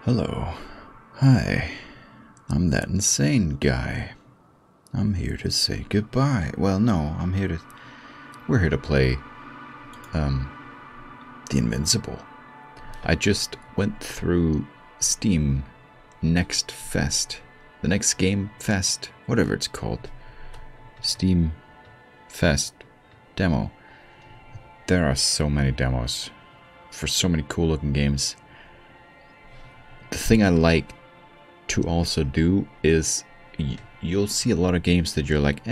Hello. Hi. I'm that insane guy. I'm here to say goodbye. Well, no, we're here to play, The Invincible. I just went through Steam Next Fest. The Next Game Fest. Whatever it's called. Steam Fest demo. There are so many demos for so many cool looking games. The thing I like to also do is you'll see a lot of games that you're like,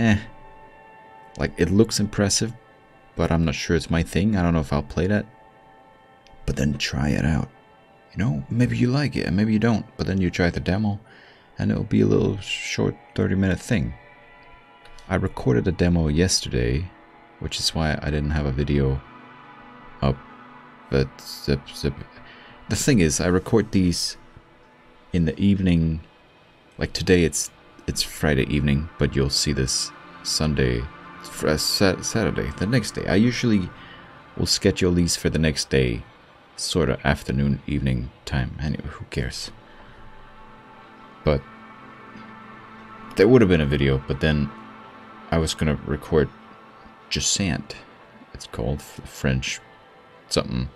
like it looks impressive, but I'm not sure it's my thing. I don't know if I'll play that. But then try it out. You know, maybe you like it and maybe you don't, but then you try the demo and it'll be a little short 30-minute thing. I recorded a demo yesterday, which is why I didn't have a video up. But the thing is, I record these in the evening. Like today it's Friday evening, but you'll see this Sunday, Saturday, the next day. I usually will schedule these for the next day, sort of afternoon, evening time. Anyway, who cares? But there would have been a video, but then I was gonna record Jusant. It's called French something.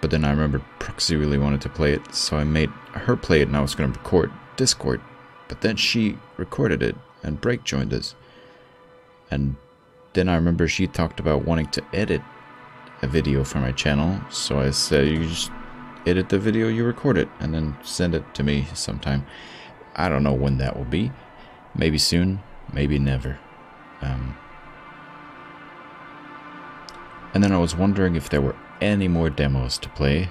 But then I remembered Proxy really wanted to play it, so I made her play it and I was gonna record Discord. But then she recorded it and Break joined us. And then I remember she talked about wanting to edit a video for my channel, so I said, you just edit the video you recorded and then send it to me sometime. I don't know when that will be. Maybe soon, maybe never. And then I was wondering if there were any more demos to play.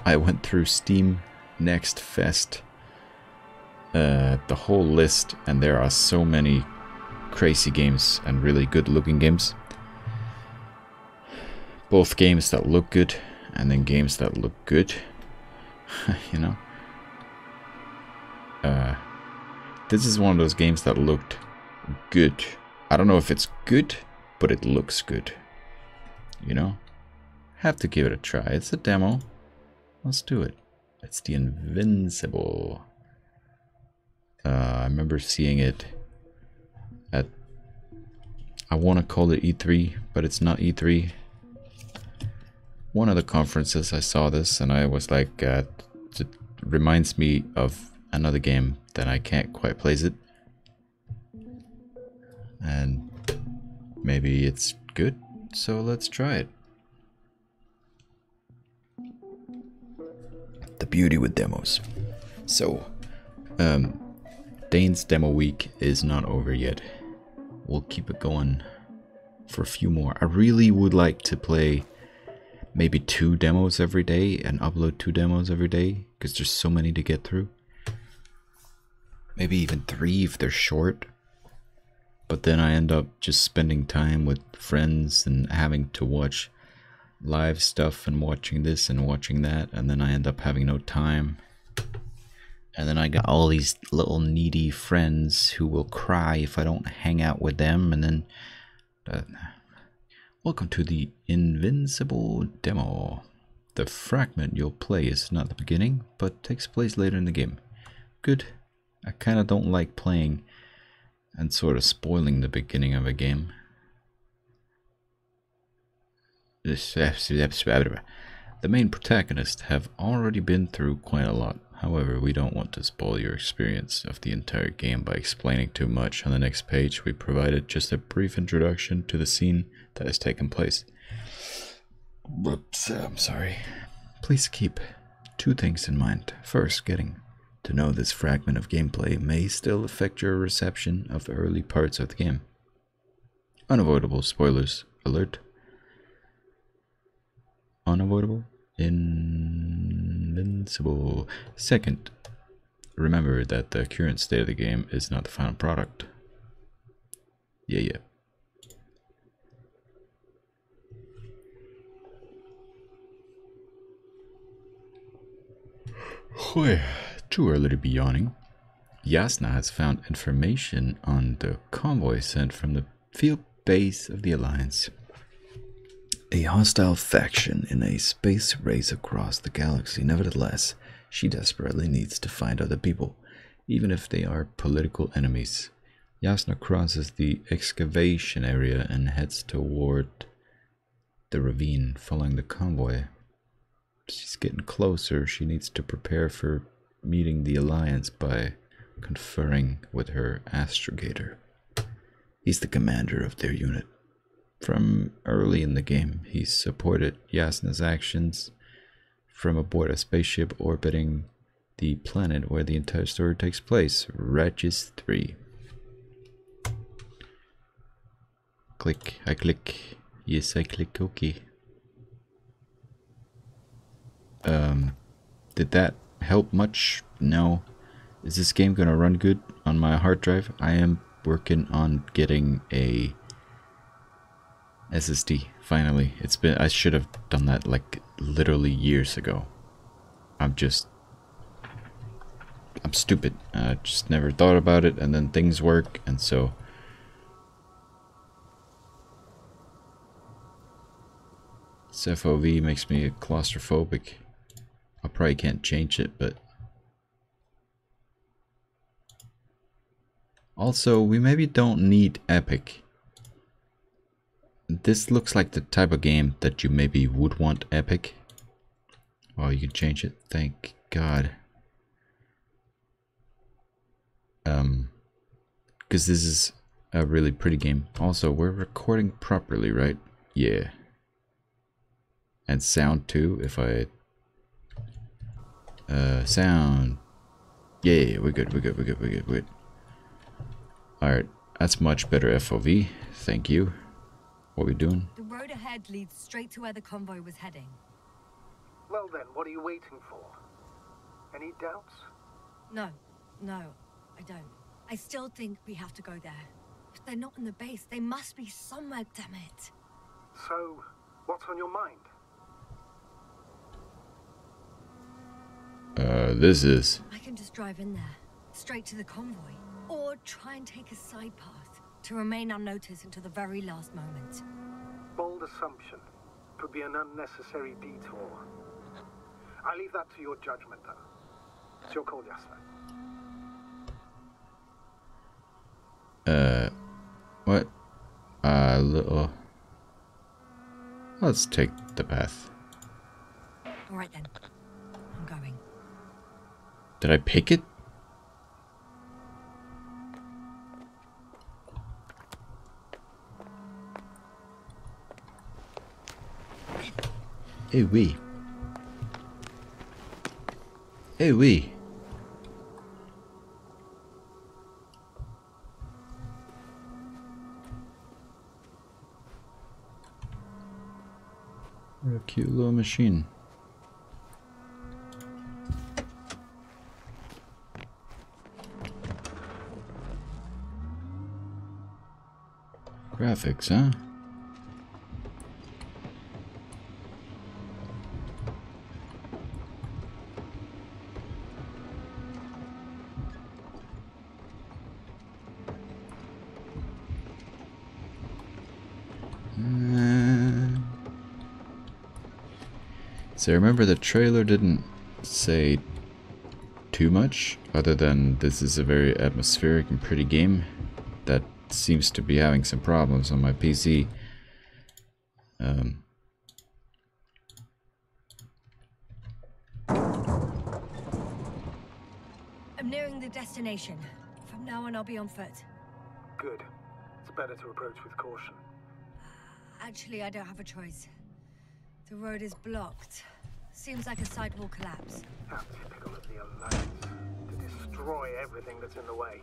I went through Steam Next Fest, the whole list, and there are so many crazy games and really good looking games. Both games that look good and then games that look good. You know? This is one of those games that looked good. I don't know if it's good, but it looks good. You know? Have to give it a try. It's a demo. Let's do it. It's the Invincible. I remember seeing it at, I want to call it E3, but it's not E3. One of the conferences I saw this and I was like, it reminds me of another game that I can't quite place it. And maybe it's good, so let's try it. The beauty with demos. So, Dane's demo week is not over yet. We'll keep it going for a few more. I really would like to play maybe 2 demos every day and upload 2 demos every day, because there's so many to get through. Maybe even 3 if they're short. But then I end up just spending time with friends and having to watch live stuff and watching this and watching that, and then I end up having no time. And then I got all these little needy friends who will cry if I don't hang out with them, and then welcome to the Invincible demo. The fragment you'll play is not the beginning, but takes place later in the game. Good. I kind of don't like playing and sort of spoiling the beginning of a game. The main protagonists have already been through quite a lot. However, we don't want to spoil your experience of the entire game by explaining too much. On the next page, we provided just a brief introduction to the scene that has taken place. Whoops, I'm sorry. Please keep 2 things in mind. First, getting to know this fragment of gameplay may still affect your reception of early parts of the game. Unavoidable spoilers alert. Unavoidable. Invincible. Second, remember that the current state of the game is not the final product. Yeah. Too early to be yawning. Yasna has found information on the convoy sent from the field base of the Alliance. A hostile faction in a space race across the galaxy. Nevertheless, she desperately needs to find other people, even if they are political enemies. Yasna crosses the excavation area and heads toward the ravine, following the convoy. She's getting closer. She needs to prepare for meeting the Alliance by conferring with her astrogator. He's the commander of their unit. From early in the game, he supported Yasna's actions from aboard a spaceship orbiting the planet where the entire story takes place, Regis 3. Click, I click. Yes, I click OK. Did that help much? No. Is this game gonna run good on my hard drive? I am working on getting a SSD, finally. I should have done that like literally years ago. I'm stupid. I just never thought about it, and then things work, and so this FOV makes me claustrophobic. I probably can't change it, but also we maybe don't need epic. This looks like the type of game that you maybe would want epic. Oh, you can change it. Thank God. Because this is a really pretty game. Also, we're recording properly, right? Yeah. And sound too, if I... sound. Yeah, we're good, we're good, we're good, we're good, we're good. Alright, that's much better FOV. Thank you. What are we doing? The road ahead leads straight to where the convoy was heading. Well then, what are you waiting for? Any doubts? No, I don't. I still think we have to go there. If they're not in the base, they must be somewhere, damn it. So, what's on your mind? This is... I can just drive in there, straight to the convoy. Or try and take a side path, to remain unnoticed until the very last moment. Bold assumption. Could be an unnecessary detour. I leave that to your judgment, though. It's your call, Yasna. What? Little... Let's take the path. Alright then. I'm going. Did I pick it? Hey wee. Hey wee. What a cute little machine. Graphics, huh? So remember, the trailer didn't say too much other than this is a very atmospheric and pretty game that seems to be having some problems on my PC. I'm nearing the destination. From now on, I'll be on foot. Good. It's better to approach with caution. Actually, I don't have a choice. The road is blocked. Seems like a sidewall collapse. How typical of the Alliance. To destroy everything that's in the way.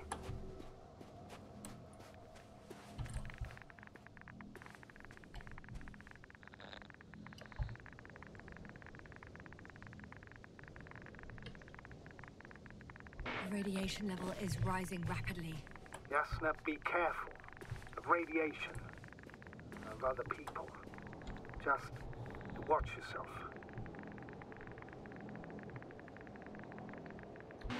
The radiation level is rising rapidly. Yasna, be careful. Of radiation. Of other people. Just watch yourself.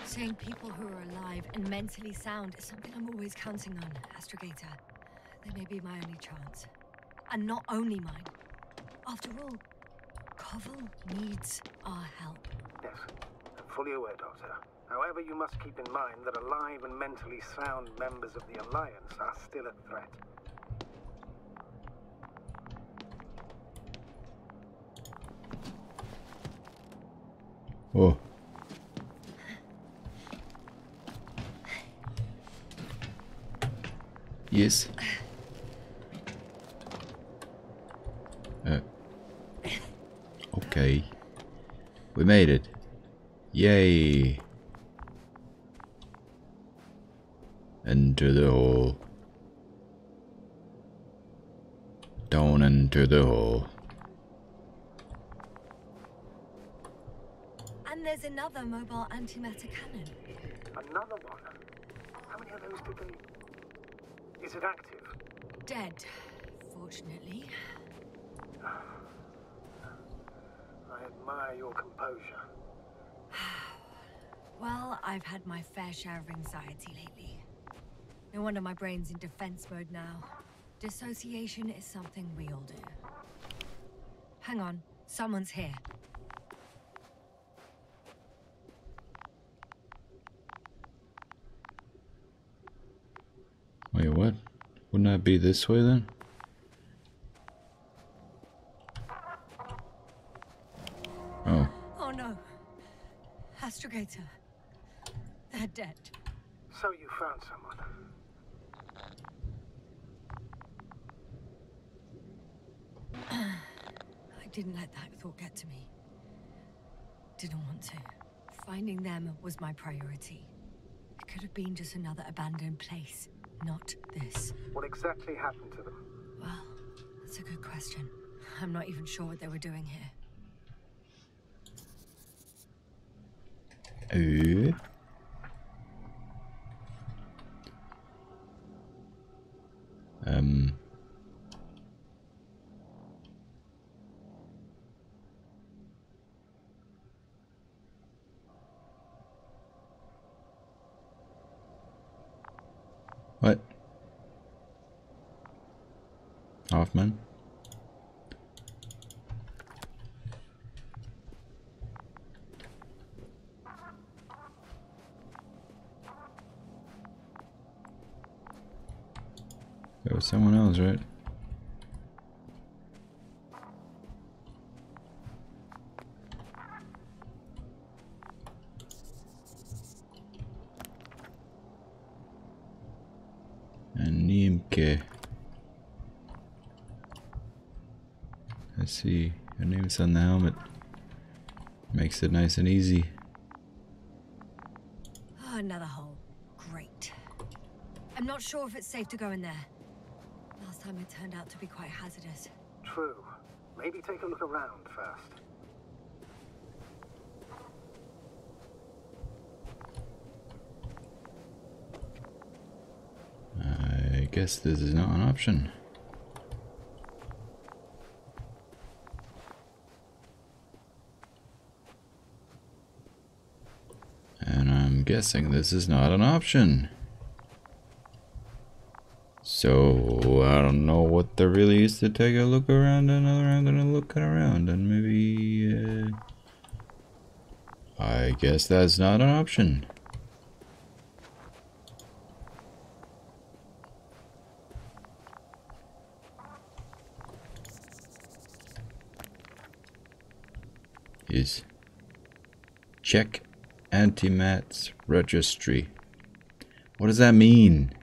Seeing people who are alive and mentally sound is something I'm always counting on, Astrogator. They may be my only chance. And not only mine. After all, Koval needs our help. Yes, I'm fully aware, Doctor. However, you must keep in mind that alive and mentally sound members of the Alliance are still a threat. Oh. Yes. Okay. We made it. Yay. Into the hole. Down into the hole. And there's another mobile antimatter cannon. Another one? How many of those did they... Is it active? Dead, fortunately. I admire your composure. Well, I've had my fair share of anxiety lately. No wonder my brain's in defense mode now. Dissociation is something we all do. Hang on, someone's here. Wait, what? Wouldn't that be this way then? Oh. Oh no. Astrogator. They're dead. So you found someone. I didn't let that thought get to me. Didn't want to. Finding them was my priority. It could have been just another abandoned place, not this. What exactly happened to them? Well, that's a good question. I'm not even sure what they were doing here. What? Hoffman? There was someone else, right? Animke. Let's see. Her name's on the helmet. Makes it nice and easy. Oh, another hole. Great. I'm not sure if it's safe to go in there. Last time it turned out to be quite hazardous. True. Maybe take a look around first. I guess this is not an option. And I'm guessing this is not an option. So I don't know what there really is to take a look around and around and a look around and maybe I guess that's not an option. Is check antimat's registry. What does that mean?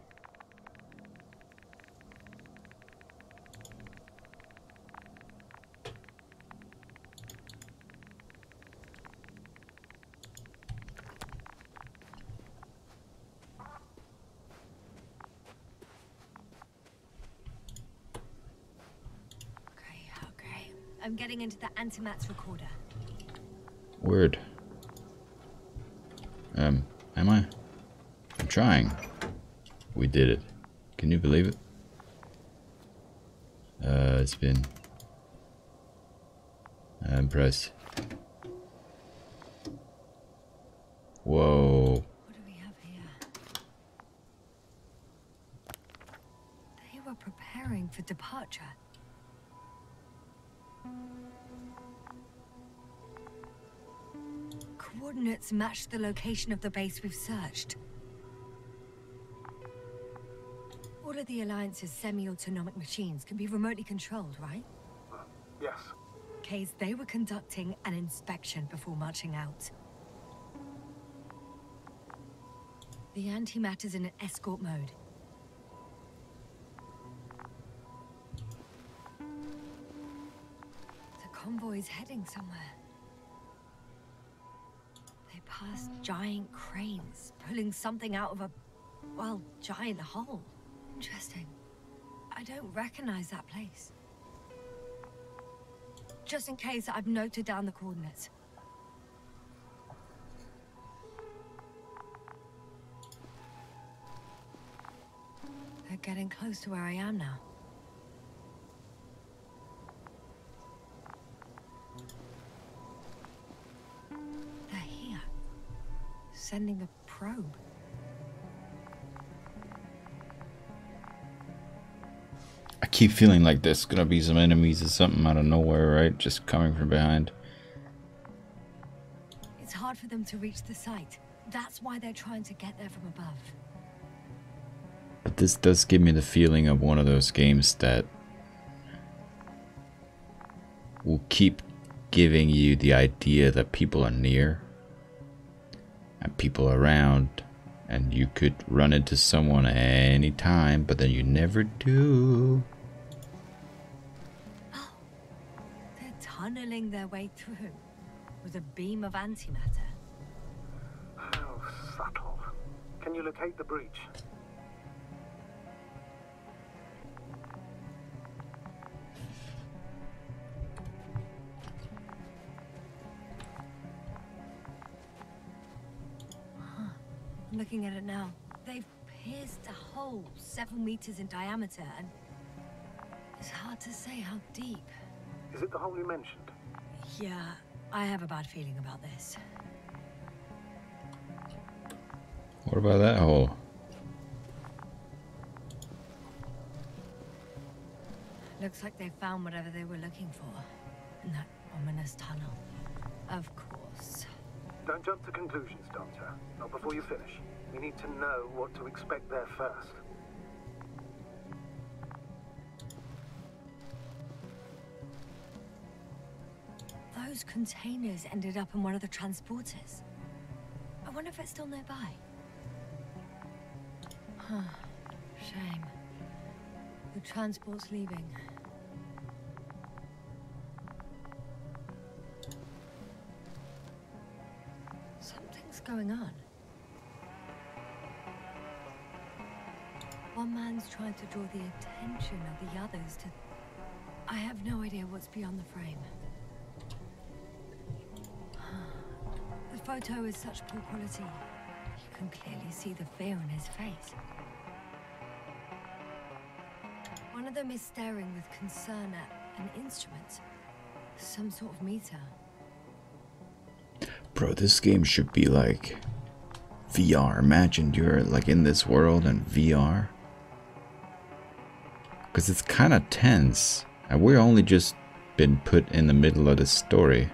Okay. I'm getting into the antimat's recorder. Word. Am I? I'm trying. We did it. Can you believe it? It's been... I'm impressed. Whoa. What do we have here? They were preparing for departure. Coordinates match the location of the base we've searched. All of the Alliance's semi-autonomic machines can be remotely controlled, right? Yes. Case they were conducting an inspection before marching out. The antimatter's in an escort mode. The convoy's heading somewhere. They passed giant cranes, pulling something out of a, well, giant hole. Interesting. I don't recognize that place. Just in case, I've noted down the coordinates. They're getting close to where I am now. They're here. Sending a probe. I keep feeling like there's gonna be some enemies or something out of nowhere, right? Just coming from behind. It's hard for them to reach the site. That's why they're trying to get there from above. But this does give me the feeling of one of those games that will keep giving you the idea that people are near and people around, and you could run into someone at any time, but then you never do. Oh, they're tunneling their way through with a beam of antimatter. How subtle. Can you locate the breach? I'm looking at it now. They've pierced a hole 7 meters in diameter, and it's hard to say how deep. Is it the hole you mentioned? Yeah, I have a bad feeling about this. What about that hole? Looks like they found whatever they were looking for in that ominous tunnel. Of course. Don't jump to conclusions, Doctor. Not before you finish. We need to know what to expect there first. Those containers ended up in one of the transporters. I wonder if it's still nearby. Huh. Shame. The transport's leaving. Something's going on. One man's trying to draw the attention of the others to... I have no idea what's beyond the frame. The photo is such poor quality. You can clearly see the fear on his face. One of them is staring with concern at an instrument. Some sort of meter. Bro, this game should be like VR. Imagine you're like in this world and VR. Because it's kind of tense. And we're only just been put in the middle of this story.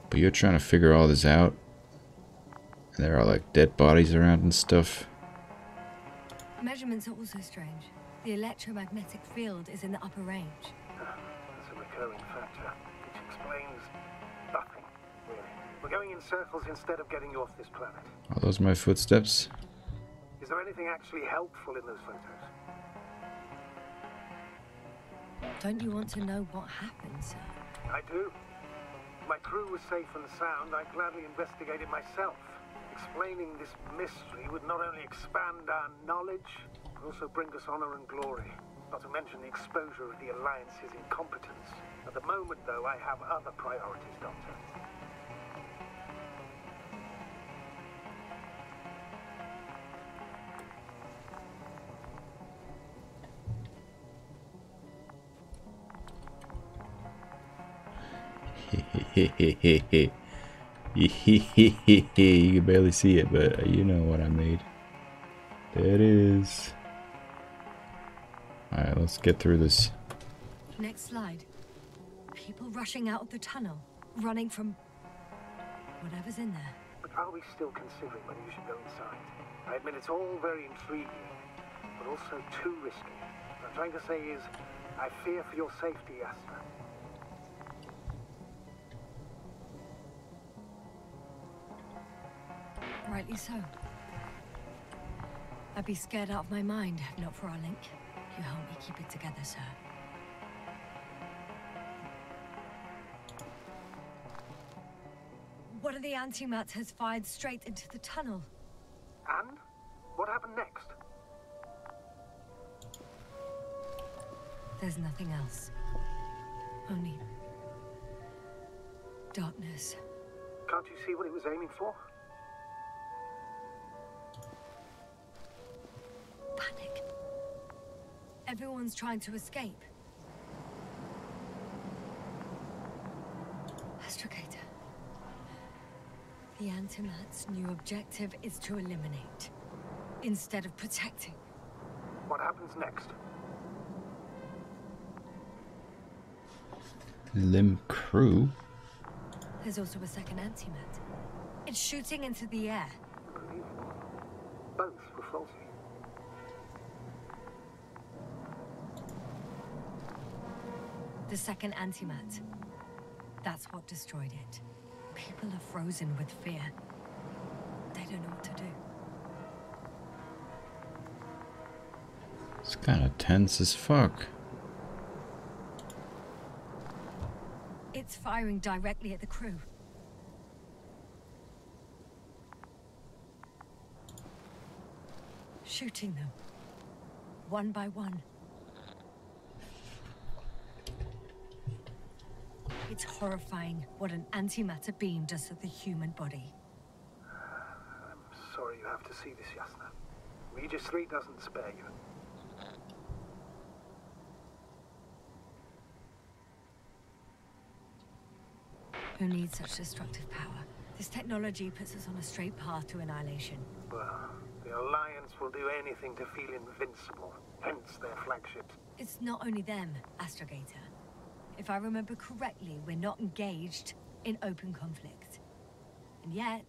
But you're trying to figure all this out. And there are like dead bodies around and stuff. Measurements are also strange. The electromagnetic field is in the upper range. That's a recurring factor, which explains nothing, really. We're going in circles instead of getting you off this planet. Are those my footsteps? Is there anything actually helpful in those photos? Don't you want to know what happened, sir? I do. My crew was safe and sound. I gladly investigated myself. Explaining this mystery would not only expand our knowledge, but also bring us honor and glory. Not to mention the exposure of the Alliance's incompetence. At the moment, though, I have other priorities, Doctor. You can barely see it, but you know what I made. There it is. Alright, let's get through this Next slide. People rushing out of the tunnel, running from whatever's in there. But are we still considering whether you should go inside? I admit it's all very intriguing, but also too risky. What I'm trying to say is, I fear for your safety, Yasna. Rightly so. I'd be scared out of my mind, if not for our link. You help me keep it together, sir. One of the antimats has fired straight into the tunnel. And? What happened next? There's nothing else. Only darkness. Can't you see what it was aiming for? Panic. Everyone's trying to escape. Astrogator. The Antimat's new objective is to eliminate, instead of protecting. What happens next? Limb crew? There's also a second Antimat. It's shooting into the air. Unbelievable. Both were faulty. The second Antimat. That's what destroyed it. People are frozen with fear. They don't know what to do. It's kind of tense as fuck. It's firing directly at the crew. Shooting them. One by one. It's horrifying what an antimatter beam does to the human body. I'm sorry you have to see this, Yasna. Regis 3 doesn't spare you. Who needs such destructive power? This technology puts us on a straight path to annihilation. Well, the Alliance will do anything to feel invincible, hence their flagships. It's not only them, Astrogator. If I remember correctly, we're not engaged in open conflict. And yet,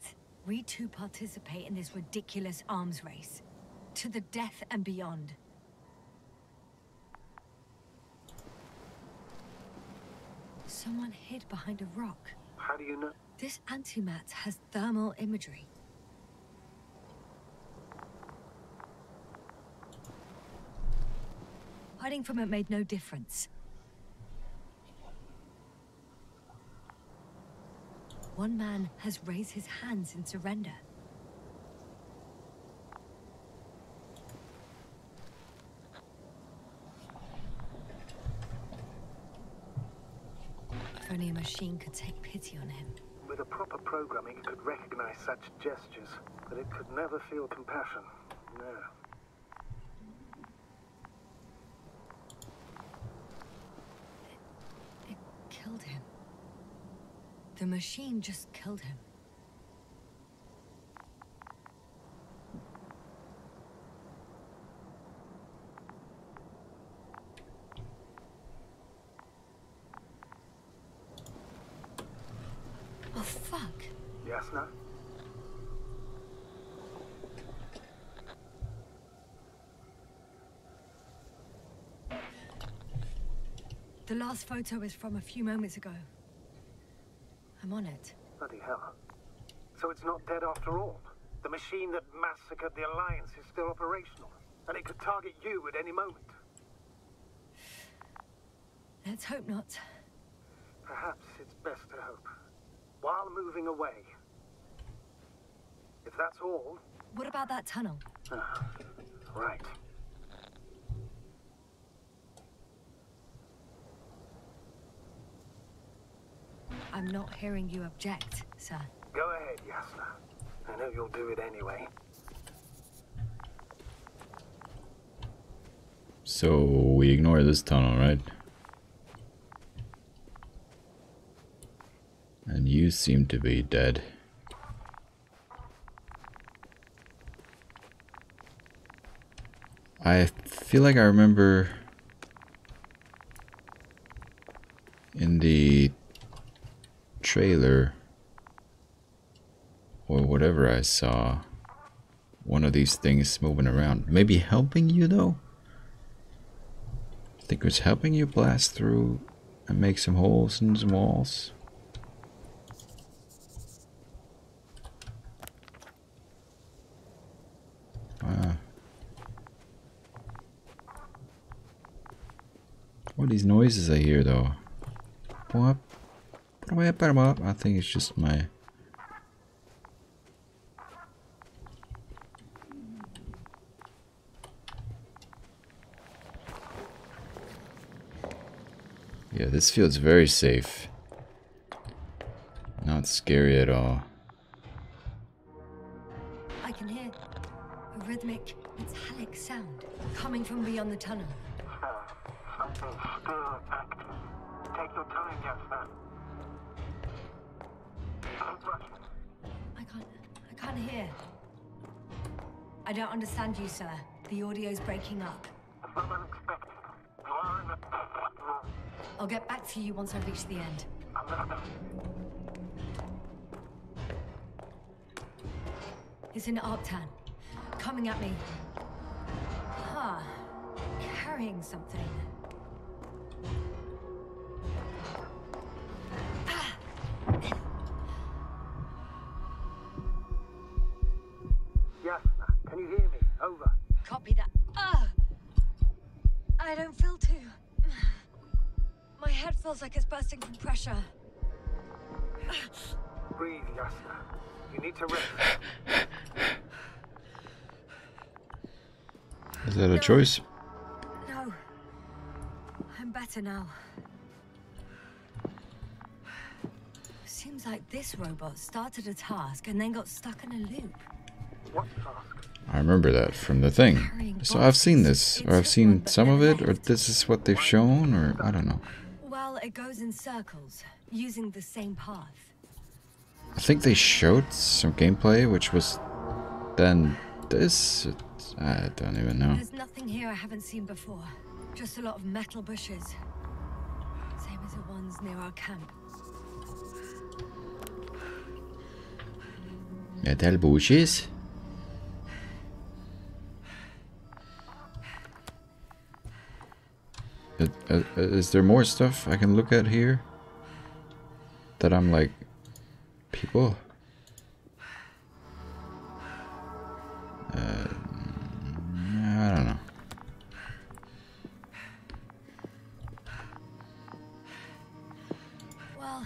we too participate in this ridiculous arms race. To the death and beyond. Someone hid behind a rock. How do you know? This antimat has thermal imagery. Hiding from it made no difference. One man has raised his hands in surrender. If only a machine could take pity on him. With a proper programming, it could recognize such gestures, but it could never feel compassion. No. It killed him. The machine just killed him. Oh, fuck. Yasna? The last photo is from a few moments ago. I'm on it. Bloody hell. So it's not dead after all. The machine that massacred the Alliance is still operational, and it could target you at any moment. Let's hope not. Perhaps it's best to hope. While moving away. If that's all... What about that tunnel? Right. I'm not hearing you object, sir. Go ahead, Yasna. I know you'll do it anyway. So we ignore this tunnel, right? And you seem to be dead. I feel like I remember in the trailer or whatever I saw one of these things moving around. Maybe helping you though? I think it was helping you blast through and make some holes in some walls. What are these noises I hear though? I think it's just my... Yeah, this feels very safe. Not scary at all. I can hear a rhythmic, metallic sound coming from beyond the tunnel. Something still active. Take your time, young man. Don't rush. I can't hear. I don't understand you, sir. The audio's breaking up. It's not unexpected. You are in a room. I'll get back to you once I reach the end. It's in Arctan. Coming at me. Huh. Carrying something. Yes, can you hear me? Over. Copy that. I don't feel too... My head feels like it's bursting from pressure. Breathe, Yasna. You need to rest. Is that a choice? No. I'm better now. Seems like this robot started a task and then got stuck in a loop. What task? I remember that from the thing. So I've seen this, or I've seen some of it, or this is what they've shown, or I don't know. Well, it goes in circles, using the same path. I think they showed some gameplay, which was then this. I don't even know. There's nothing here I haven't seen before. Just a lot of metal bushes. Same as the ones near our camp. Metal bushes? Is there more stuff I can look at here? That I'm like... people? I don't know. Well,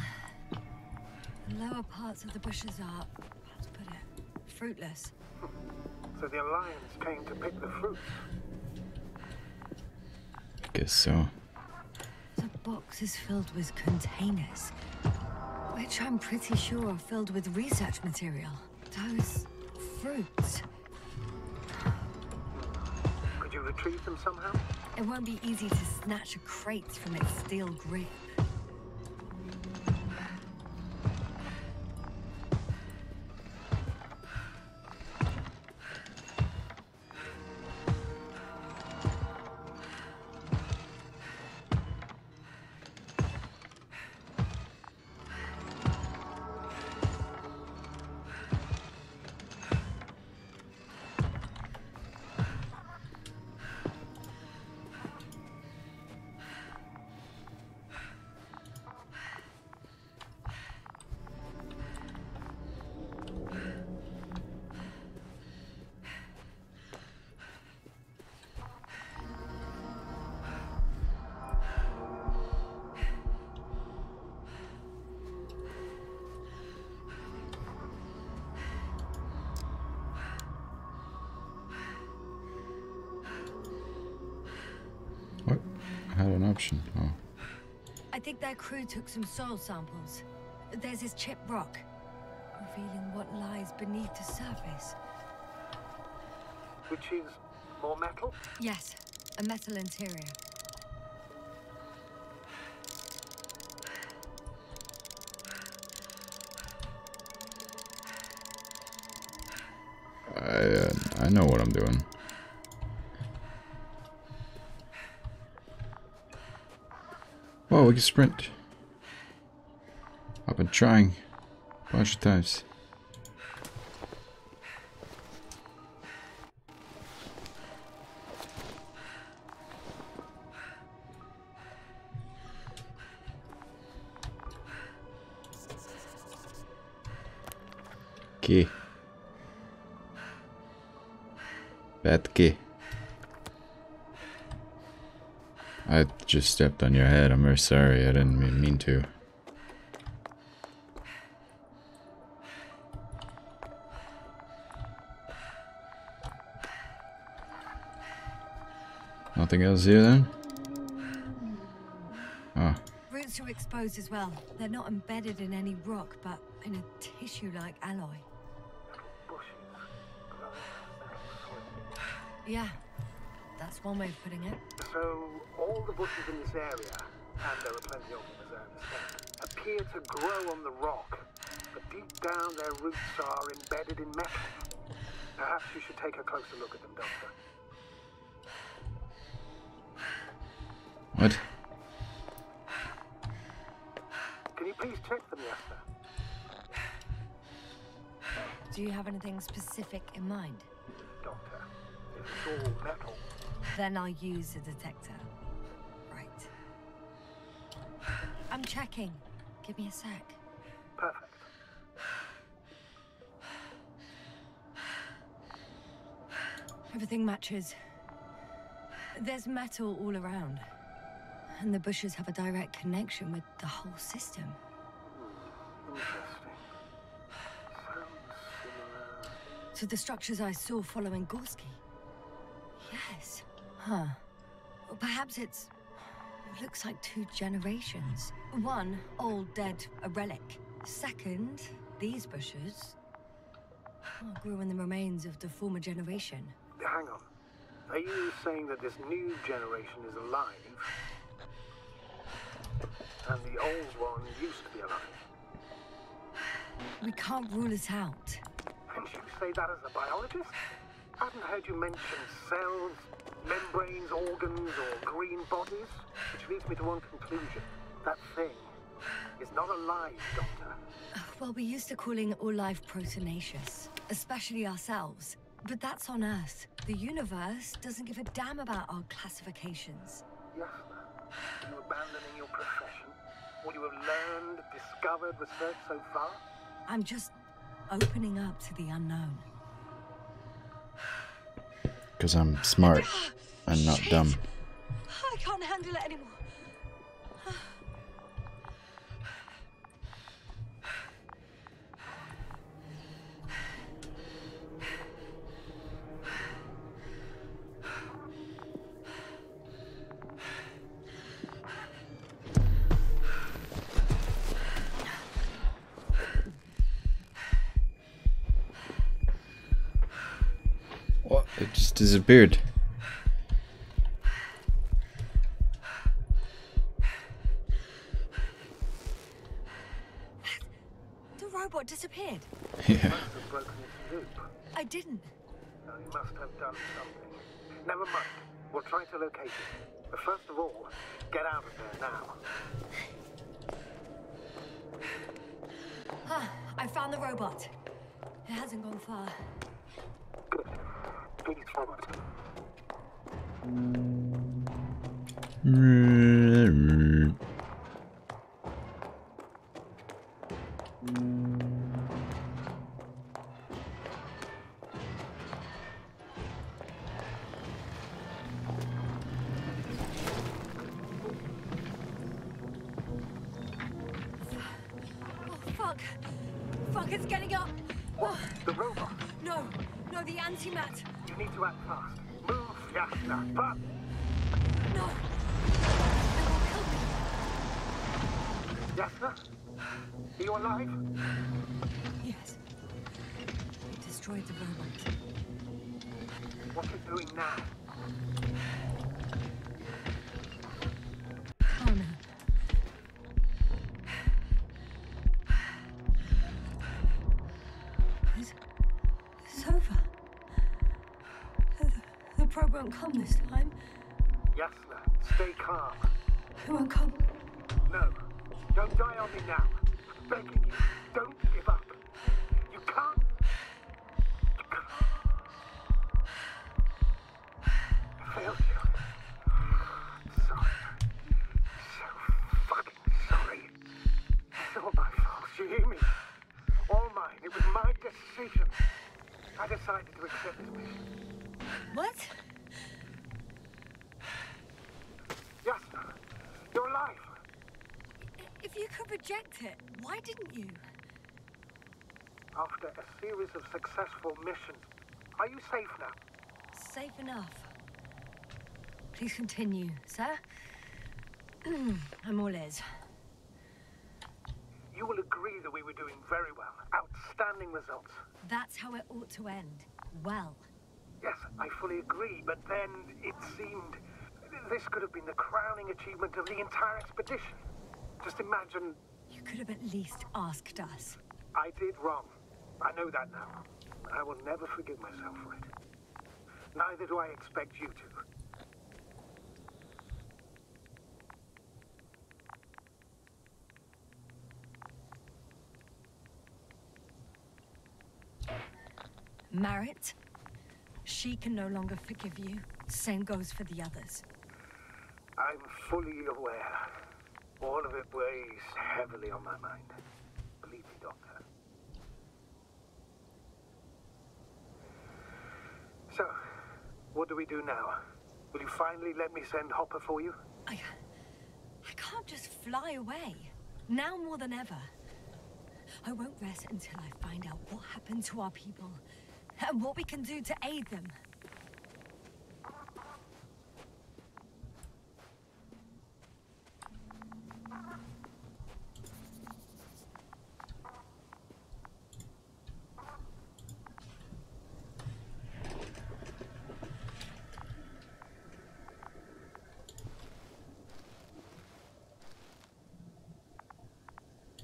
the lower parts of the bushes are, how to put it, fruitless. So the Alliance came to pick the fruits. I guess so. The box is filled with containers, which I'm pretty sure are filled with research material. Those fruits. Could you retrieve them somehow? It won't be easy to snatch a crate from its steel grip. What? I had an option. Oh. I think their crew took some soil samples. There's this chipped rock, revealing what lies beneath the surface. Which is more metal? Yes, a metal interior. I know what I'm doing. Whoa, we can sprint. I've been trying a bunch of times. Key. Bad key. I just stepped on your head. I'm very sorry. I didn't mean to. Nothing else here then? Oh. Roots are exposed as well. They're not embedded in any rock, but in a tissue-like alloy. Yeah, that's one way of putting it. So, all the bushes in this area, and there are plenty of them as I understand, appear to grow on the rock, but deep down their roots are embedded in metal. Perhaps you should take a closer look at them, Doctor. What? Can you please check them, Yasna? Do you have anything specific in mind? Doctor, if it's all metal. Then I'll use a detector. Right. I'm checking. Give me a sec. Perfect. Everything matches. There's metal all around. And the bushes have a direct connection with the whole system. Interesting. Sounds similar. To the structures I saw following Gorski. Yes. Huh. Well, perhaps it looks like two generations. One, old, dead, a relic. Second, these bushes grew in the remains of the former generation. Hang on. Are you saying that this new generation is alive? And the old one used to be alive? We can't rule it out. And you say that as a biologist? I haven't heard you mention cells, membranes, organs, or green bodies. Which leads me to one conclusion. That thing is not alive, Doctor. Well, we used to calling all life proteinaceous, especially ourselves. But that's on Earth. The universe doesn't give a damn about our classifications. Yasna, are you abandoning your profession? What you have learned, discovered, researched so far? I'm just opening up to the unknown. Because I'm smart and not dumb. I can't handle it anymore. What? It just disappeared. The robot disappeared. Yeah. You must have broken its loop. I didn't. No, you must have done something. Never mind. We'll try to locate it. But first of all, get out of there now. I found the robot. It hasn't gone far. Good. Please follow it. Fuck! Fuck, it's getting up! What? The robot? No, the antimat! You need to act fast. Move, Yasna. But No! It will kill me! Yasna? Are you alive? Yes. We destroyed the robot. What's it doing now? Oh no. It's over. The probe won't come this time. Yasna, stay calm. It won't come. No, don't die on me now. begging you, don't give up. You can't. You can't. I failed you. Sorry. So fucking sorry. It's all my fault, you hear me? All mine. It was my decision. I decided to accept this mission. What? Jasna, you're alive. If you could reject it, why didn't you? After a series of successful missions, are you safe now? Safe enough. Please continue, sir. I'm all ears. You will agree that we were doing very well. Outstanding results. That's how it ought to end. Well. Yes, I fully agree, but then it seemed this could have been the crowning achievement of the entire expedition. Just imagine... You could have at least asked us. I did wrong. I know that now. I will never forgive myself for it. Neither do I expect you to. Marit, she can no longer forgive you. Same goes for the others. I'm fully aware. All of it weighs heavily on my mind. Believe me, Doctor. So, what do we do now? Will you finally let me send Hopper for you? I can't just fly away. Now more than ever. I won't rest until I find out what happened to our people and what we can do to aid them.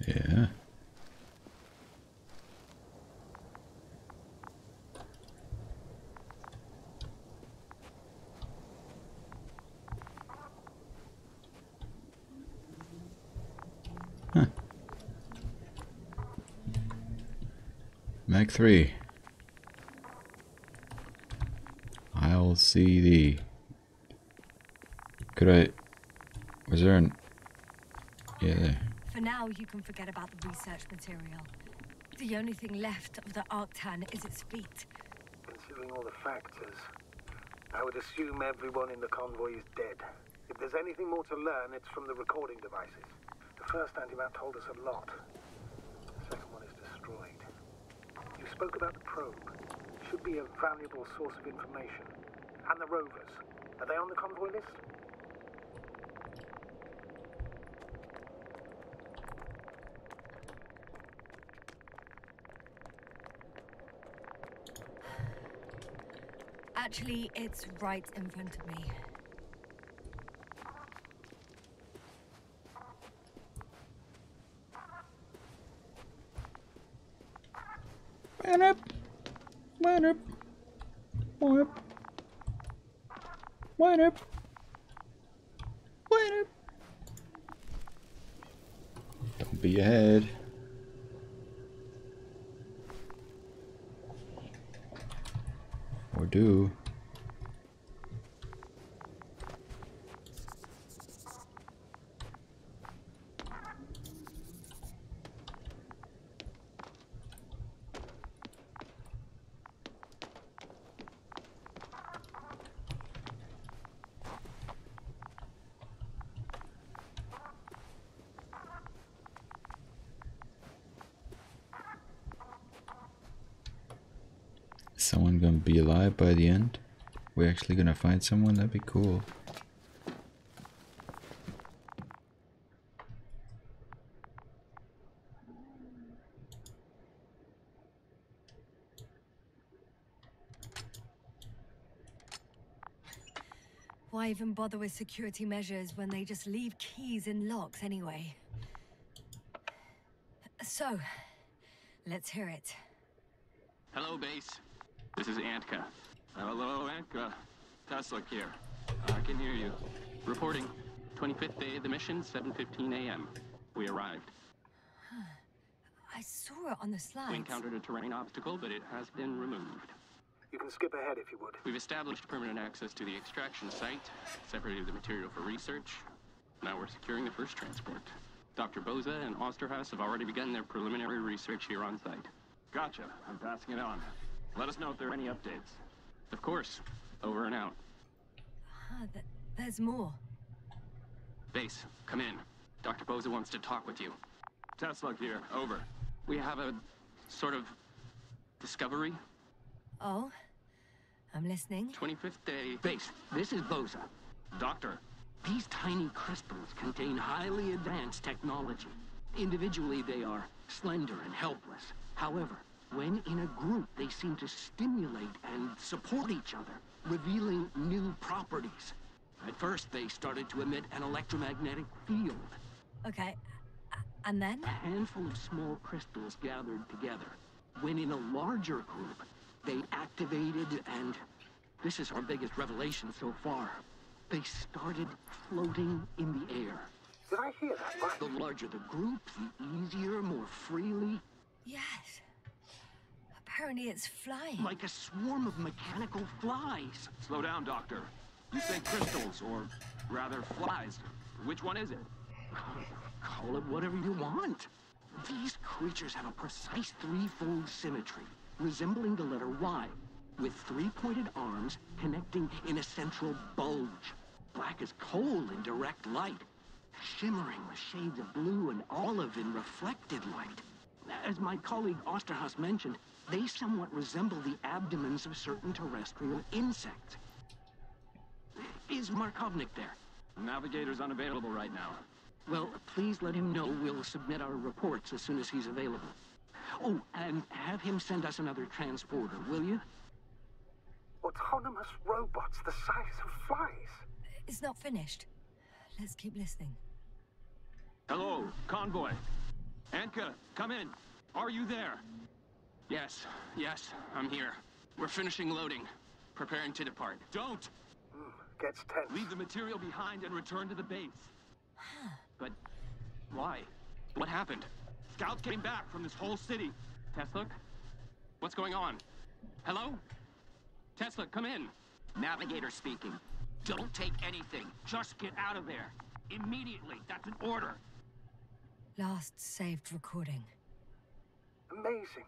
Yeah. Huh. Mag 3. I'll see thee. Could I... Was there an... Yeah, there. For now, you can forget about the research material. The only thing left of the Arctan is its fleet. Considering all the factors, I would assume everyone in the convoy is dead. If there's anything more to learn, it's from the recording devices. The first antimap told us a lot. The second one is destroyed. You spoke about the probe. Should be a valuable source of information. And the rovers. Are they on the convoy list? Actually, it's right in front of me. Man up! Man up! Man up! Man up! Man up! Don't be ahead. Or do. Is someone gonna be alive by the end? We're actually gonna find someone? That'd be cool. Why even bother with security measures when they just leave keys in locks anyway? So, let's hear it. Hello, base. This is Antka. Hello, Antka. Tesla here. I can hear you. Reporting. 25th day of the mission, 7:15 a.m. We arrived. I saw it on the slides. We encountered a terrain obstacle, but it has been removed. You can skip ahead if you would. We've established permanent access to the extraction site, separated the material for research. Now we're securing the first transport. Dr. Boza and Osterhaus have already begun their preliminary research here on site. Gotcha. I'm passing it on. Let us know if there are any updates. Of course. Over and out. There's more. Base, come in. Dr. Boza wants to talk with you. Tesla here. Over. We have a sort of discovery. Oh? I'm listening. 25th day. Base, this is Boza. Doctor. These tiny crystals contain highly advanced technology. Individually, they are slender and helpless. However, when in a group, they seem to stimulate and support each other, revealing new properties. At first, they started to emit an electromagnetic field. Okay. And then? A handful of small crystals gathered together. When in a larger group, they activated and... this is our biggest revelation so far. They started floating in the air. Did I hear that right? The larger the group, the easier, more freely. Yes. Apparently it's flying. Like a swarm of mechanical flies. Slow down, Doctor. You say crystals, or rather flies. Which one is it? Call it whatever you want. These creatures have a precise threefold symmetry, resembling the letter Y, with three-pointed arms connecting in a central bulge. Black as coal in direct light, shimmering with shades of blue and olive in reflected light. As my colleague Osterhaus mentioned, they somewhat resemble the abdomens of certain terrestrial insects. Is Markovnik there? Navigator's unavailable right now. Well, please let him know we'll submit our reports as soon as he's available. Oh, and have him send us another transporter, will you? Autonomous robots the size of flies. It's not finished. Let's keep listening. Hello, convoy. Anka, come in. Are you there? Yes, I'm here. We're finishing loading. Preparing to depart. Don't! Gets tense. Leave the material behind and return to the base. But why? What happened? Scouts came back from this whole city. Tesla? What's going on? Hello? Tesla, come in. Navigator speaking. Don't take anything. Just get out of there. Immediately. That's an order. Last saved recording. Amazing.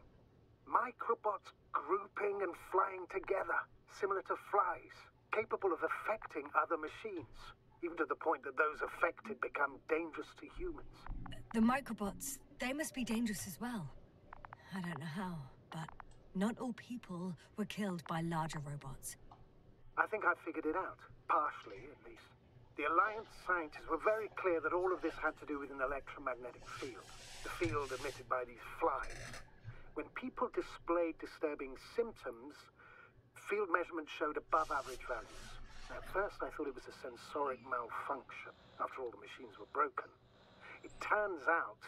Microbots grouping and flying together, similar to flies, capable of affecting other machines, even to the point that those affected become dangerous to humans. The microbots, they must be dangerous as well. I don't know how, but not all people were killed by larger robots. I think I figured it out, partially at least. The Alliance scientists were very clear that all of this had to do with an electromagnetic field, the field emitted by these flies. When people displayed disturbing symptoms, field measurements showed above average values. At first I thought it was a sensoric malfunction, after all the machines were broken. It turns out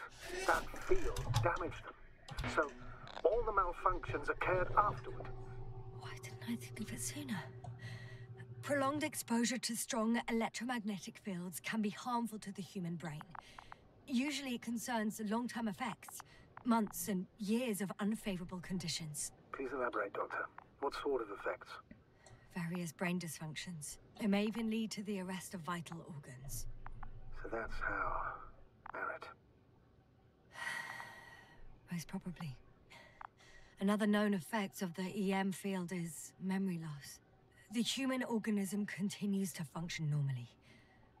that field damaged them. So all the malfunctions occurred afterward. Why didn't I think of it sooner? Prolonged exposure to strong electromagnetic fields can be harmful to the human brain. Usually it concerns long-term effects, months and years of unfavorable conditions. Please elaborate, Doctor. What sort of effects? Various brain dysfunctions. It may even lead to the arrest of vital organs. So that's how... Barrett. Most probably. Another known effect of the EM field is memory loss. The human organism continues to function normally,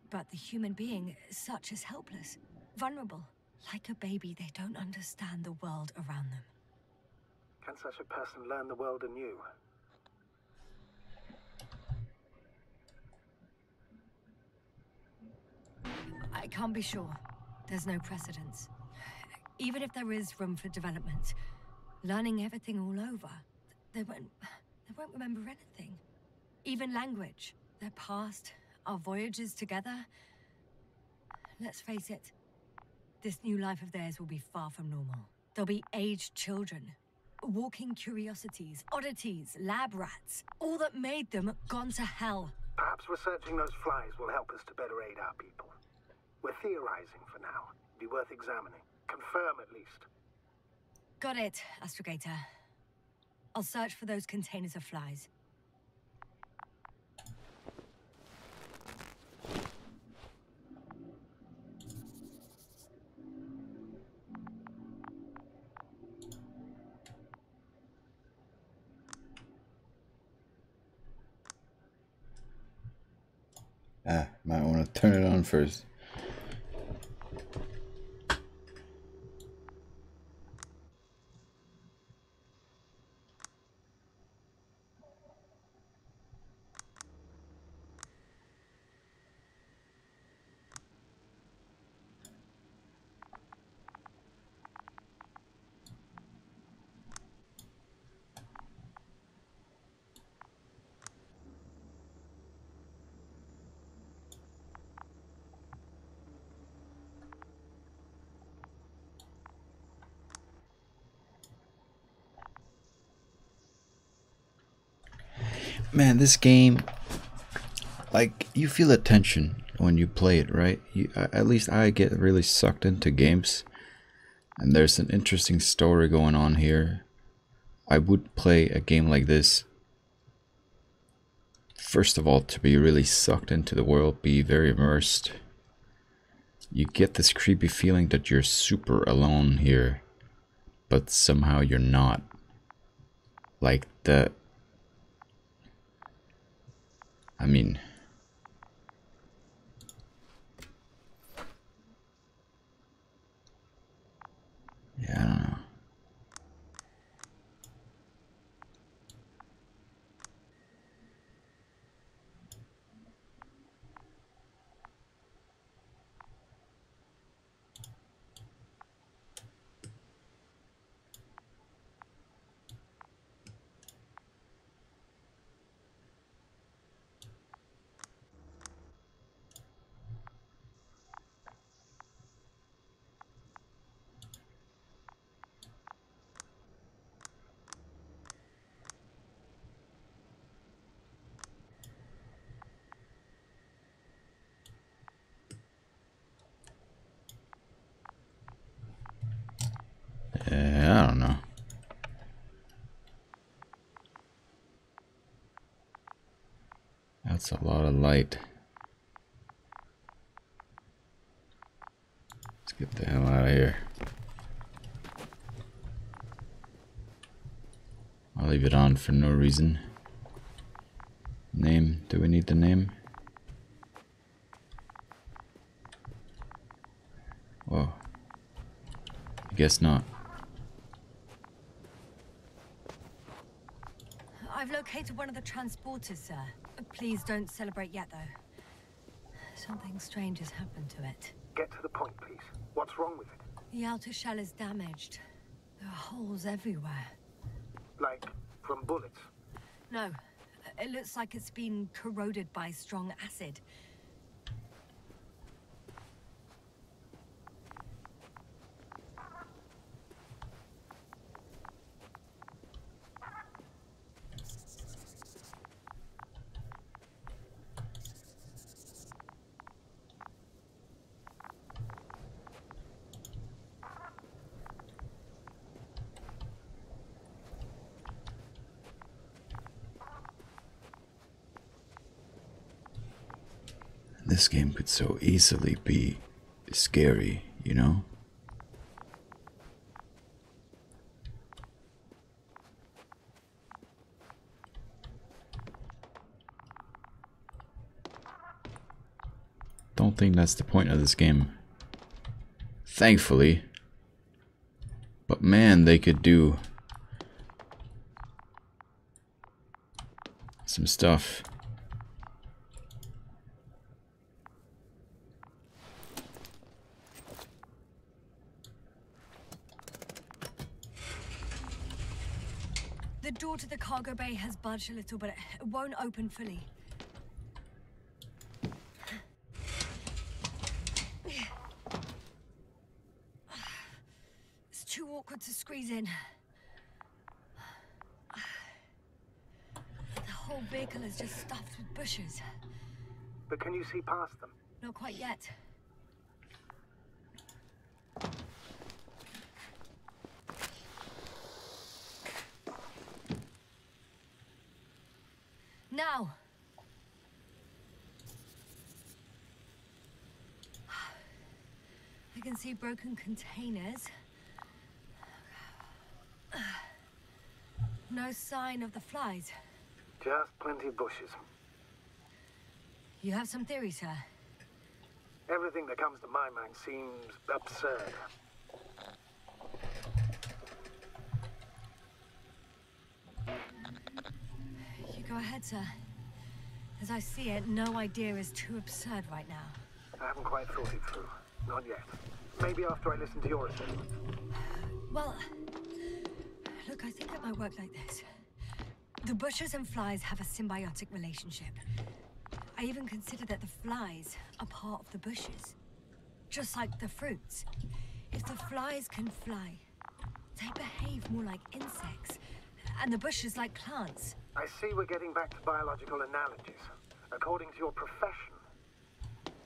but the human being such is helpless, vulnerable. Like a baby, they don't understand the world around them. Can such a person learn the world anew? I can't be sure. There's no precedence. Even if there is room for development, learning everything all over, they won't remember anything. Even language, their past, our voyages together. Let's face it, this new life of theirs will be far from normal. They'll be aged children, walking curiosities, oddities, lab rats, all that made them gone to hell. Perhaps researching those flies will help us to better aid our people. We're theorizing for now. Be worth examining. Confirm at least. Got it, Astrogator. I'll search for those containers of flies. Might want to turn it on first. Man, this game, like, you feel the tension when you play it, right? At least I get really sucked into games, and there's an interesting story going on here. I would play a game like this, first of all, to be really sucked into the world, be very immersed. You get this creepy feeling that you're super alone here, but somehow you're not. Like the... I mean... yeah, I don't know. I don't know. That's a lot of light. Let's get the hell out of here. I'll leave it on for no reason. Name. Do we need the name? Whoa. I guess not. I've located one of the transporters, sir. Please don't celebrate yet, though. Something strange has happened to it. Get to the point, please. What's wrong with it? The outer shell is damaged. There are holes everywhere. Like, from bullets? No, it looks like it's been corroded by strong acid. This game could so easily be scary, you know? Don't think that's the point of this game. Thankfully. But man, they could do some stuff. The door to the cargo bay has budged a little, but it won't open fully. It's too awkward to squeeze in. The whole vehicle is just stuffed with bushes. But can you see past them? Not quite yet. Now. I can see broken containers. No sign of the flies. Just plenty of bushes. You have some theory, sir? Everything that comes to my mind seems absurd. You go ahead, sir. As I see it, no idea is too absurd right now. I haven't quite thought it through. Not yet. Maybe after I listen to your assessment. Well, look, I think it might work like this. The bushes and flies have a symbiotic relationship. I even consider that the flies are part of the bushes. Just like the fruits. If the flies can fly, they behave more like insects, and the bushes like plants. I see we're getting back to biological analogies. According to your profession,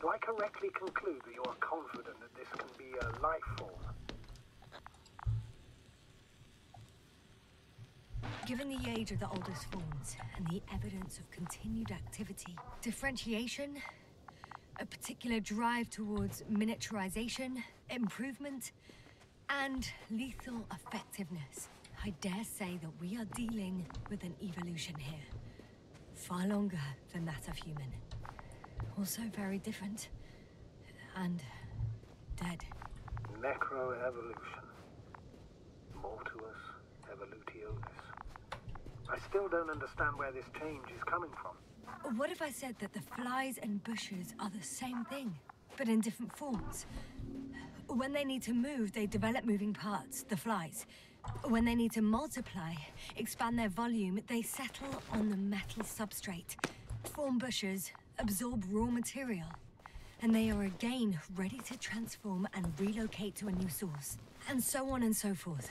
do I correctly conclude that you are confident that this can be a life form? Given the age of the oldest forms and the evidence of continued activity, differentiation, a particular drive towards miniaturization, improvement, and lethal effectiveness, I dare say that we are dealing with an evolution here. Far longer than that of human. Also very different. And dead. Necroevolution. Mortuus evolutionis. I still don't understand where this change is coming from. What if I said that the flies and bushes are the same thing, but in different forms? When they need to move, they develop moving parts, the flies. When they need to multiply, expand their volume, they settle on the metal substrate, form bushes, absorb raw material, and they are again ready to transform and relocate to a new source, and so on and so forth.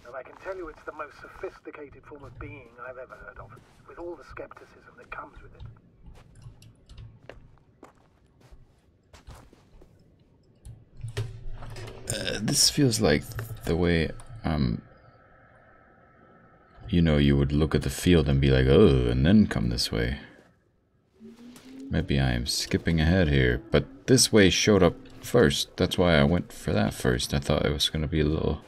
And I can tell you it's the most sophisticated form of being I've ever heard of, with all the skepticism that comes with it. This feels like the way, you know, you would look at the field and be like, oh, and then come this way. Maybe I am skipping ahead here, but this way showed up first. That's why I went for that first. I thought it was going to be a little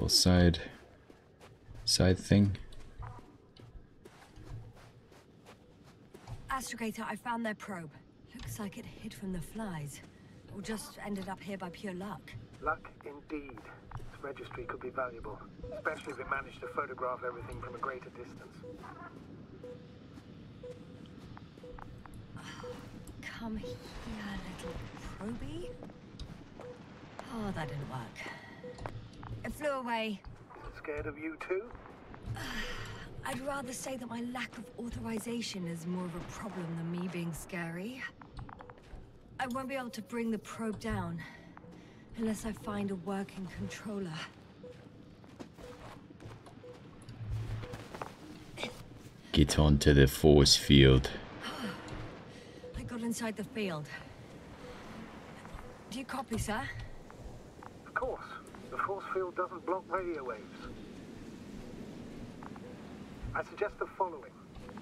side thing. Astrogator, I found their probe. Looks like it hid from the flies, or just ended up here by pure luck. Luck indeed. This registry could be valuable, especially if it managed to photograph everything from a greater distance. Come here, little probie. Oh, that didn't work. It flew away. Is it scared of you too? I'd rather say that my lack of authorization is more of a problem than me being scary. I won't be able to bring the probe down unless I find a working controller. Get onto the force field. I got inside the field. Do you copy, sir? Of course. The force field doesn't block radio waves. I suggest the following.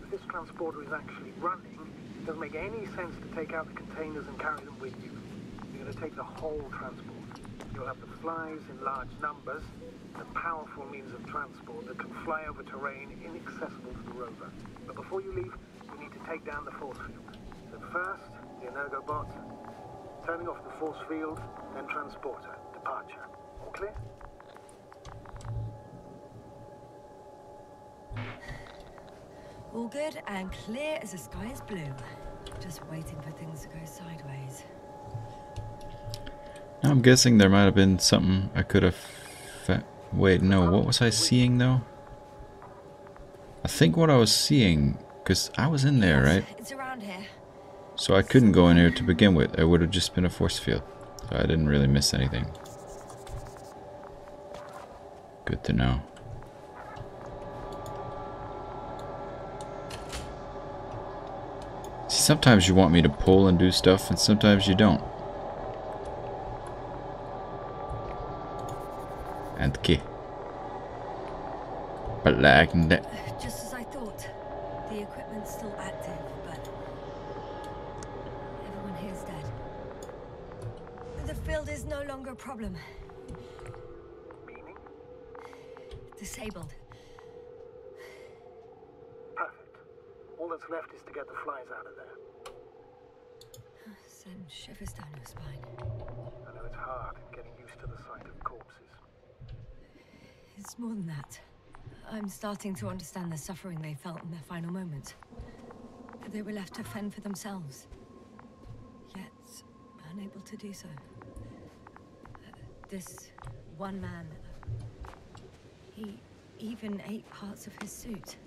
If this transporter is actually running, it doesn't make any sense to take out the containers and carry them with you. You're going to take the whole transport. You'll have the flies in large numbers, a powerful means of transport that can fly over terrain inaccessible to the rover. But before you leave, you need to take down the force field. So first, the Energobot, turning off the force field, then transporter, departure. All clear? All good and clear as the sky is blue. Just waiting for things to go sideways. I'm guessing there might have been something I could have... Wait, no, what was I seeing though? I think what I was seeing, because I was in there, right? It's around here. So I couldn't go in here to begin with. It would have just been a force field. So I didn't really miss anything. Good to know. See, sometimes you want me to pull and do stuff, and sometimes you don't. And key. like that. Just as I thought. The equipment's still active, but everyone here's dead. The field is no longer a problem. Meaning? Disabled. Perfect. All that's left is to get the flies out of there. Send shivers down your spine. I know it's hard getting used to the sight of corpses. It's more than that. I'm starting to understand the suffering they felt in their final moments. They were left to fend for themselves, yet unable to do so. This one man, he even ate parts of his suit,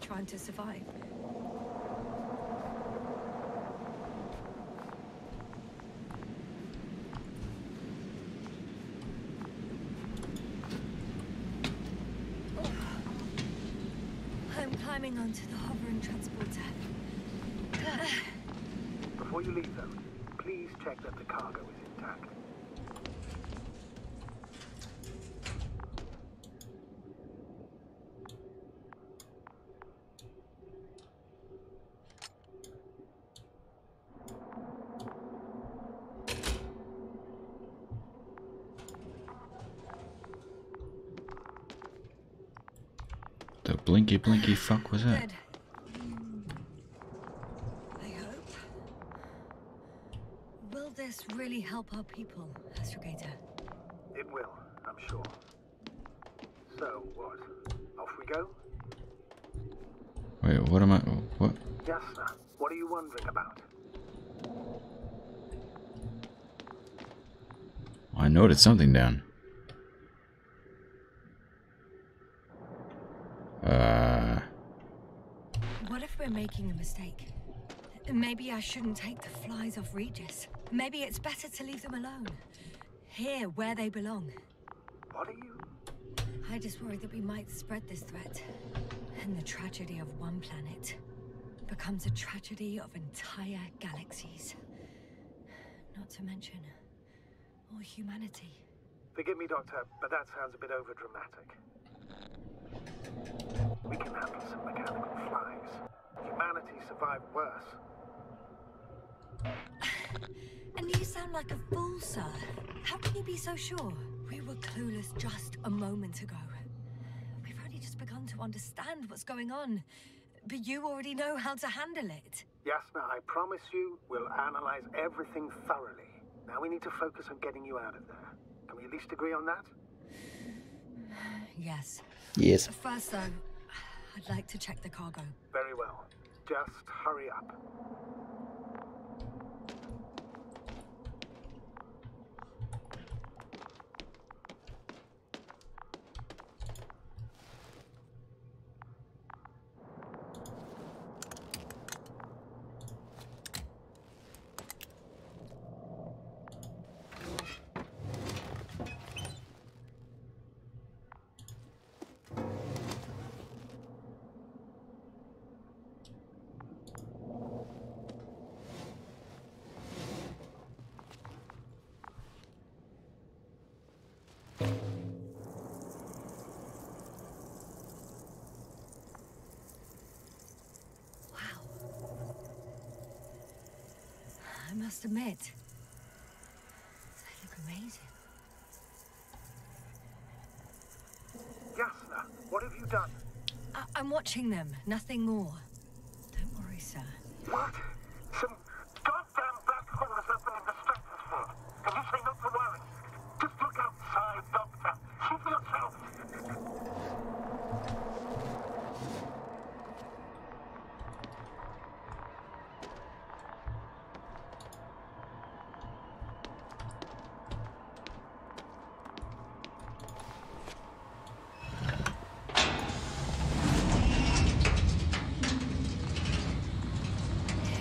trying to survive. I'm climbing onto the hovering transporter. Before you leave, though, please check that the cargo is intact. The blinky blinky fuck was that? Good. I hope. Will this really help our people, Astrogator? It will, I'm sure. So, what? Off we go? Wait, what am I? What? Yes, sir. What are you wondering about? I noted something down. What if we're making a mistake? Maybe I shouldn't take the flies off Regis. Maybe it's better to leave them alone. Here, where they belong. What are you? I just worry that we might spread this threat. And the tragedy of one planet becomes a tragedy of entire galaxies. Not to mention, all humanity. Forgive me, Doctor, but that sounds a bit overdramatic. We can handle some mechanical flies. Humanity survived worse. And you sound like a fool, sir. How can you be so sure? We were clueless just a moment ago. We've only just begun to understand what's going on. But you already know how to handle it. Yasna, I promise you, we'll analyze everything thoroughly. Now we need to focus on getting you out of there. Can we at least agree on that? Yes. Yes. First, though, I'd like to check the cargo. Very well. Just hurry up. I must admit, they look amazing. Yasna, what have you done? I'm watching them, nothing more. Don't worry, sir. What? Some goddamn black hole has opened in the stratosphere. And you say not to worry. Just look outside, Doctor. See for yourself.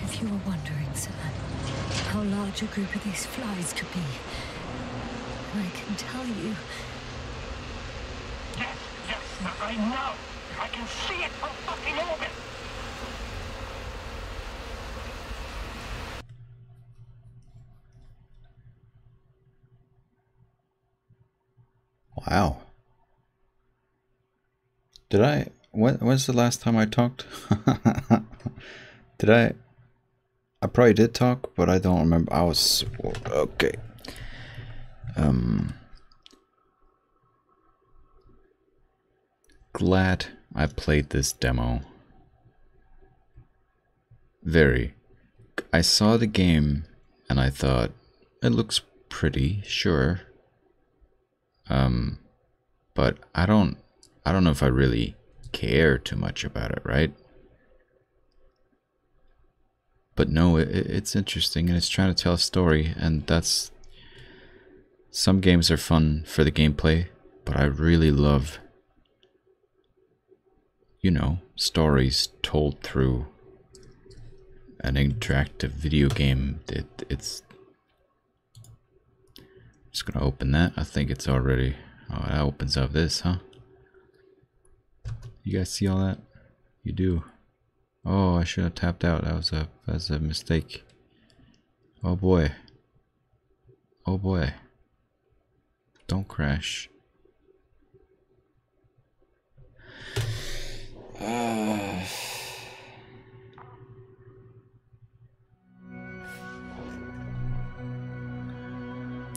If you were wondering, sir, how large a group of these flies could be, I can tell you. Yes, I know. I can see it from fucking orbit. Wow. Did I? When's the last time I talked? Did I? I probably did talk, but I don't remember. I was okay. Glad I played this demo. Very. I saw the game and I thought it looks pretty, sure. But I don't know if I really care too much about it, right? But no, it's interesting and it's trying to tell a story, and that's... Some games are fun for the gameplay, but I really love, you know, stories told through an interactive video game. It's... I'm just gonna open that. I think it's already... Oh, that opens up this, huh? You guys see all that? You do. Oh, I should have tapped out. That was a mistake. Oh boy. Oh boy. Don't crash.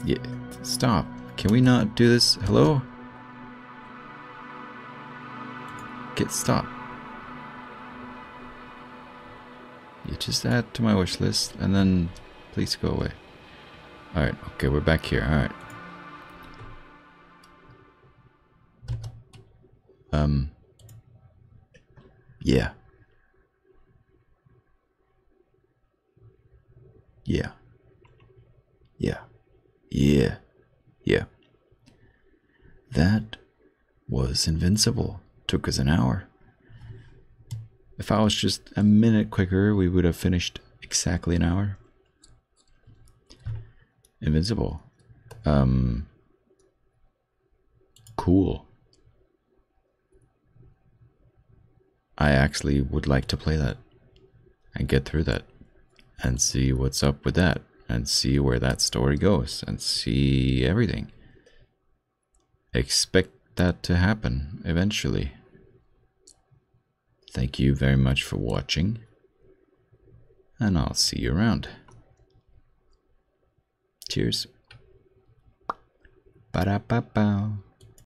Yeah, stop. Can we not do this? Hello? Stop. You just add to my wish list and then please go away. Alright, okay, we're back here. Alright. Yeah. Yeah. Yeah. Yeah. Yeah. That was Invincible. Took us an hour. If I was just a minute quicker, we would have finished exactly an hour. Invincible. Cool. I actually would like to play that and get through that and see what's up with that and see where that story goes and see everything. Expect that to happen eventually. Thank you very much for watching, and I'll see you around. Cheers. Ba-da-ba-bow.